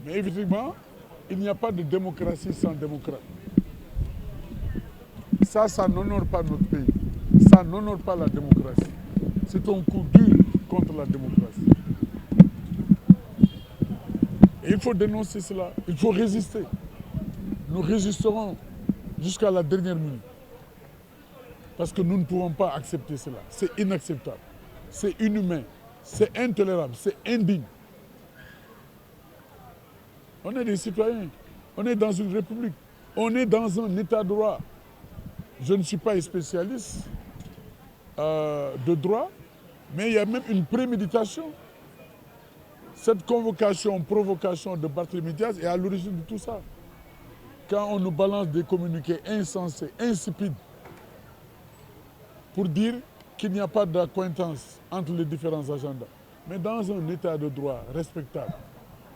Mais effectivement, il n'y a pas de démocratie sans démocrate. Ça n'honore pas notre pays. Ça n'honore pas la démocratie. C'est un coup dur contre la démocratie. Et il faut dénoncer cela. Il faut résister. Nous résisterons jusqu'à la dernière minute. Parce que nous ne pouvons pas accepter cela. C'est inacceptable. C'est inhumain. C'est intolérable. C'est indigne. On est des citoyens. On est dans une république. On est dans un état de droit. Je ne suis pas spécialiste de droit, mais il y a même une préméditation. Cette convocation, provocation de Barthélémy Diaz est à l'origine de tout ça. Quand on nous balance des communiqués insensés, insipides, pour dire qu'il n'y a pas d'accointance entre les différents agendas. Mais dans un état de droit respectable,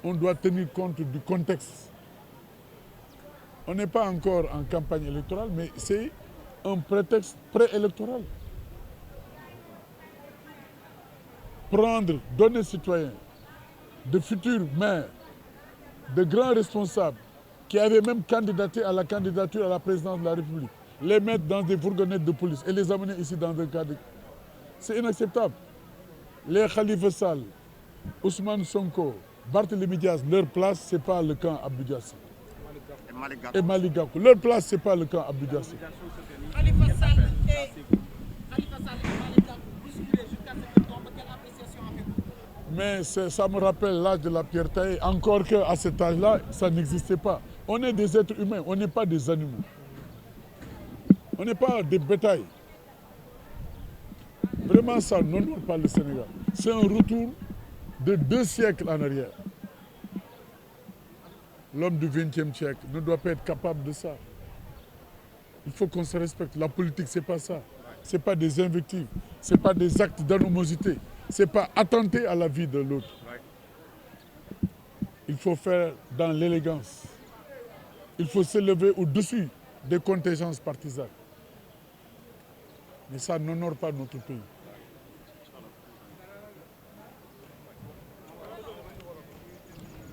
on doit tenir compte du contexte. On n'est pas encore en campagne électorale, mais c'est un prétexte préélectoral. Prendre, donner citoyens, de futurs maires, de grands responsables qui avaient même candidaté à la candidature à la présidence de la République, les mettre dans des fourgonnettes de police et les amener ici dans un cadre. C'est inacceptable. Les Khalifa Sall, Ousmane Sonko, Barthélémy Diaz, leur place, ce n'est pas le camp Abdou Diassi. Et Malick Gakou. Leur place, ce n'est pas le camp Abdou Diassi. Khalifa Sall et Malick Gakou, bousculés jusqu'à ce qu'ils tombent, quelle appréciation avez-vous? Mais ça me rappelle l'âge de la pierre taillée. Encore qu'à cet âge-là, ça n'existait pas. On est des êtres humains, on n'est pas des animaux. On n'est pas des bétails. Vraiment, ça n'honore pas le Sénégal. C'est un retour de 2 siècles en arrière. L'homme du XXe siècle ne doit pas être capable de ça. Il faut qu'on se respecte. La politique, ce n'est pas ça. Ce n'est pas des invectives. Ce n'est pas des actes d'animosité. Ce n'est pas attenter à la vie de l'autre. Il faut faire dans l'élégance. Il faut s'élever au-dessus des contingences partisanes. Mais ça n'honore pas notre pays.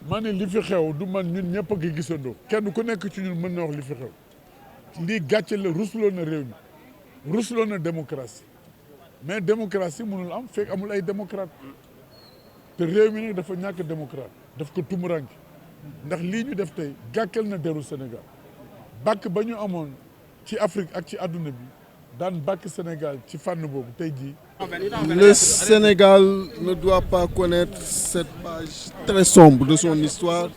ma ne li fi xew du man ñun ñëpp a ngi gisandoo kenn ku nekk ci ñun mën na wax li fi xew lii gàcce la rusloo na réew mi rusloo na démocratie mais démocratie mënul am fekk amul ay démocrate te réew mi nag dafa ñàkk démocrate daf ko tumuranke ndax lii ñu def tey gàckel na deru Sénégal bàkk ba ñu amoon ci Afrique ak ci àdduna bi daan bàkk Sénégal ci fànn boobu tey jii. Le Sénégal ne doit pas connaître cette page très sombre de son histoire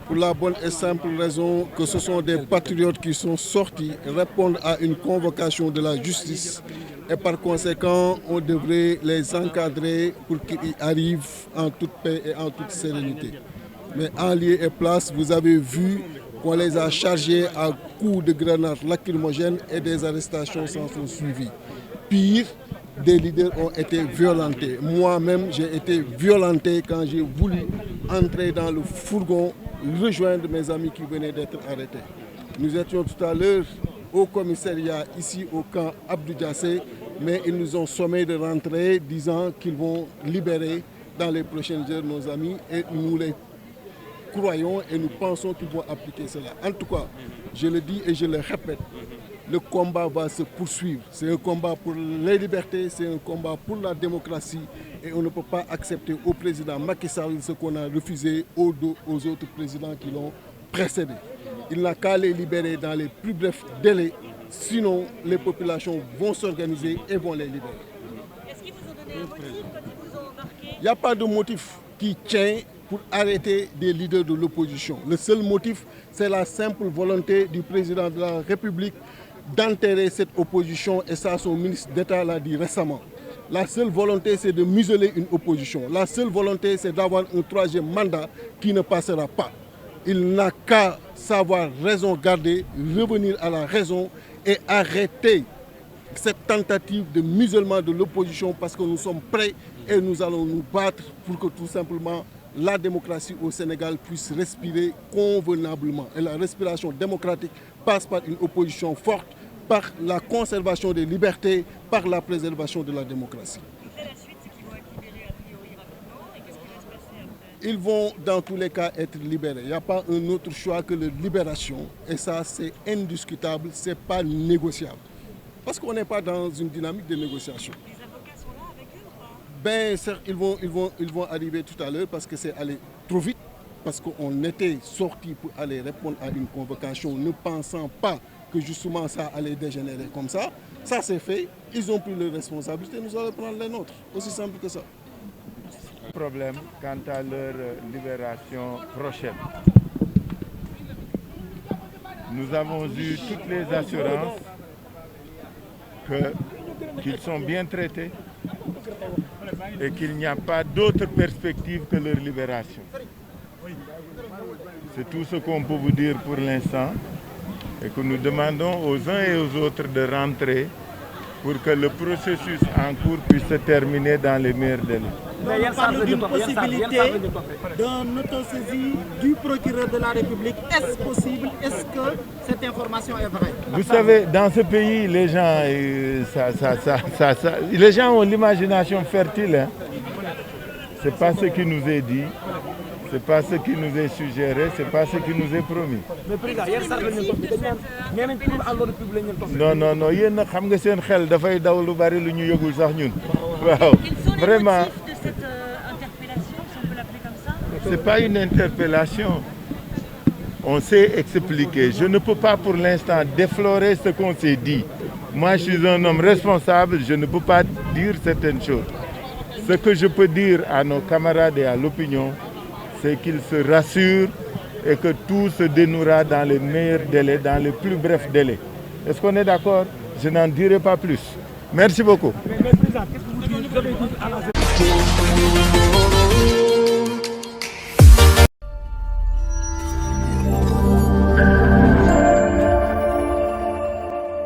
pour la bonne et simple raison que ce sont des patriotes qui sont sortis répondre à une convocation de la justice et par conséquent on devrait les encadrer pour qu'ils y arrivent en toute paix et en toute sérénité. Mais en lieu et place, vous avez vu qu'on les a chargés à coups de grenades lacrymogènes et des arrestations s'en sont suivies. Pire, des leaders ont été violentés. Moi-même, j'ai été violenté quand j'ai voulu entrer dans le fourgon, rejoindre mes amis qui venaient d'être arrêtés. Nous étions tout à l'heure au commissariat, ici au camp Abdou Diassé, mais ils nous ont sommé de rentrer, disant qu'ils vont libérer dans les prochaines heures nos amis et nous les croyons et nous pensons qu'ils vont appliquer cela. En tout cas, je le dis et je le répète, le combat va se poursuivre. C'est un combat pour les libertés, c'est un combat pour la démocratie et on ne peut pas accepter au président Macky Sall ce qu'on a refusé aux autres présidents qui l'ont précédé. Il n'a qu'à les libérer dans les plus brefs délais, sinon les populations vont s'organiser et vont les libérer. Est-ce qu'il vous a donné un motif qui vous a marqué? Il n'y a pas de motif qui tient pour arrêter des leaders de l'opposition. Le seul motif, c'est la simple volonté du président de la République d'enterrer cette opposition et ça, son ministre d'État l'a dit récemment. La seule volonté, c'est de museler une opposition. La seule volonté, c'est d'avoir un troisième mandat qui ne passera pas. Il n'a qu'à savoir raison garder, revenir à la raison et arrêter cette tentative de musellement de l'opposition parce que nous sommes prêts et nous allons nous battre pour que tout simplement la démocratie au Sénégal puisse respirer convenablement. Et la respiration démocratique passe par une opposition forte, par la conservation des libertés, par la préservation de la démocratie. Et la suite, c'est qu'ils vont être libérés a priori rapidement. Et qu'est-ce qui va se passer après? Ils vont dans tous les cas être libérés. Il n'y a pas un autre choix que la libération. Et ça, c'est indiscutable, ce n'est pas négociable. Parce qu'on n'est pas dans une dynamique de négociation. Les avocats sont là avec eux ou pas? Ben, certes, ils vont arriver tout à l'heure parce que c'est allé trop vite. Parce qu'on était sorti pour aller répondre à une convocation, ne pensant pas que justement ça allait dégénérer comme ça. Ça c'est fait, ils ont pris leurs responsabilités, nous allons prendre les nôtres. Aussi simple que ça. Problème quant à leur libération prochaine. Nous avons eu toutes les assurances qu'ils sont bien traités et qu'il n'y a pas d'autre perspective que leur libération. C'est tout ce qu'on peut vous dire pour l'instant et que nous demandons aux uns et aux autres de rentrer pour que le processus en cours puisse se terminer dans les meilleurs délais. On parle d'une possibilité d'une autosaisie du procureur de la République. Est-ce possible? Est-ce que cette information est vraie? Vous savez, dans ce pays, les gens, les gens ont l'imagination fertile. Hein. Ce n'est pas ce qui nous est dit. Ce n'est pas ce qui nous est suggéré, ce n'est pas ce qui nous est promis. Non, non, non, yéen nag xam nga seen xel dafay daw lu bari lu ñu yëgul sax ñun. Waaw, vraiment. Quels sont les motifs de cette interpellation, si on peut l'appeler comme ça? Ce n'est pas une interpellation. On s'est expliqué. Je ne peux pas pour l'instant déflorer ce qu'on s'est dit. Moi, je suis un homme responsable, je ne peux pas dire certaines choses. Ce que je peux dire à nos camarades et à l'opinion, c'est qu'ils se rassurent et que tout se dénouera dans les meilleurs délais, dans les plus brefs délais. Est-ce qu'on est d'accord? Je n'en dirai pas plus. Merci beaucoup. Mais président, qu'est-ce que vous dites?